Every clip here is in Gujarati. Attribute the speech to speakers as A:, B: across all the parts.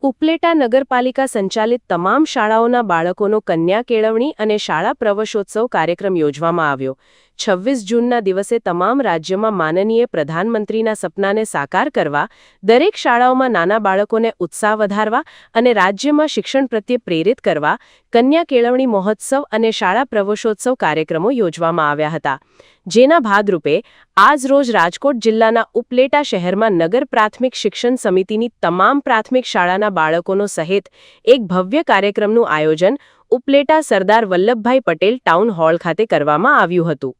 A: ઉપલેટા નગરપાલિકા સંચાલિત તમામ શાળાઓના બાળકોનો કન્યા કેળવણી અને શાળા પ્રવેશોત્સવ કાર્યક્રમ યોજવામાં આવ્યો। 26 જૂનના દિવસે તમામ રાજ્યમાં માનનીય પ્રધાનમંત્રીના સપનાને સાકાર કરવા, દરેક શાળાઓમાં નાના બાળકોને ઉત્સાહ વધારવા અને રાજ્યમાં શિક્ષણ પ્રત્યે પ્રેરિત કરવા કન્યા કેળવણી મહોત્સવ અને શાળા પ્રવેશોત્સવ કાર્યક્રમો યોજવામાં આવ્યા હતા। જેના ભાગરૂપે આજ રોજ રાજકોટ જિલ્લાના ઉપલેટા શહેરમાં નગર પ્રાથમિક શિક્ષણ સમિતિની તમામ પ્રાથમિક શાળાના બાળકોનો સહિત એક ભવ્ય કાર્યક્રમનું આયોજન ઉપલેટા સરદાર વલ્લભભાઈ પટેલ ટાઉન હોલ ખાતે કરવામાં આવ્યું હતું।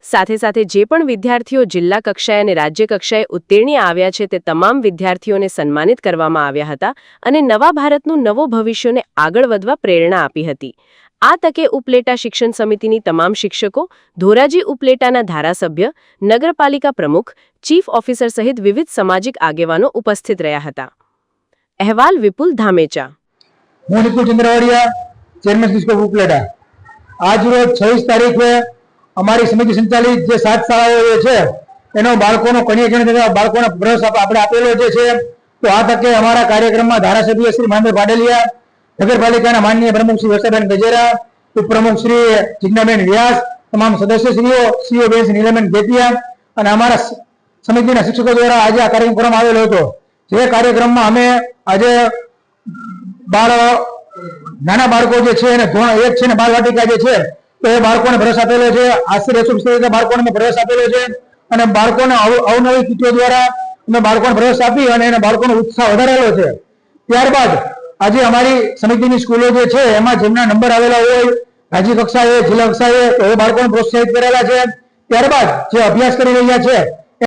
A: સાથે સાથે જે પણ વિદ્યાર્થીઓ જિલ્લા કક્ષાએ અને રાજ્ય કક્ષાએ ઉત્તીર્ણ આવ્યા છે તે તમામ વિદ્યાર્થીઓને સન્માનિત કરવામાં આવ્યા હતા અને નવા ભારતનું નવો ભવિષ્યને આગળ વધવા પ્રેરણા આપી હતી। આ તકે ઉપલેટા શિક્ષણ સમિતિની તમામ શિક્ષકો, ધોરાજી ઉપલેટાના ધારાસભ્ય, નગરપાલિકા પ્રમુખ, ચીફ ઓફિસર સહિત વિવિધ સામાજિક આગેવાનો ઉપસ્થિત રહ્યા હતા। અહેવાલ વિપુલ ધામેચા।
B: હું નિકુલ ચંદ્રવાડિયા, ચેરમેન સ્કૂલ ઉપલેટા। આજ રોજ 26 તારીખે અમારી સમિતિ સંચાલિત જે 7 શાળાઓ છે એનો બાળકોનો કન્યા કેળવણી બાળકોને પ્રવેશ આપણે આપેલો છે। તો આ તકે અમારા કાર્યક્રમમાં ધારાસભ્ય શ્રી મહેન્દ્ર પાડલિયા, નગરપાલિકાના માનનીય પ્રમુખ શ્રી વર્ષાબેન ગજેરા, ઉપપ્રમુખ શ્રી જિજ્ઞાબેન વ્યાસ, તમામ સદસ્યશ્રીઓ, સીઓ બેન નીલાબેન જેતિયા અને અમારા સમિતિના શિક્ષકો દ્વારા આજે આ કાર્યક્રમ કરવામાં આવેલો હતો। જે કાર્યક્રમમાં અમે આજે નાના બાળકો જે છે એને ધોરણ 1 છે ને બાલવાટિકા જે છે તો એ બાળકોને પ્રવેશ આપેલો છે। આશરે 140 બાળકોને પ્રવેશ આપેલો છે અને બાળકોને અવનવી કીટો દ્વારા અમે બાળકોને પ્રવેશ આપી અને એને બાળકોનો ઉત્સાહ વધારેલો છે। ત્યારબાદ આજે અમારી સમિતિની સ્કૂલો જે છે એમાં જેમના નંબર આવેલા હોય રાજ્ય કક્ષાએ, જિલ્લા કક્ષાએ તો એ બાળકોને પ્રોત્સાહિત કરેલા છે। ત્યારબાદ જે અભ્યાસ કરી રહ્યા છે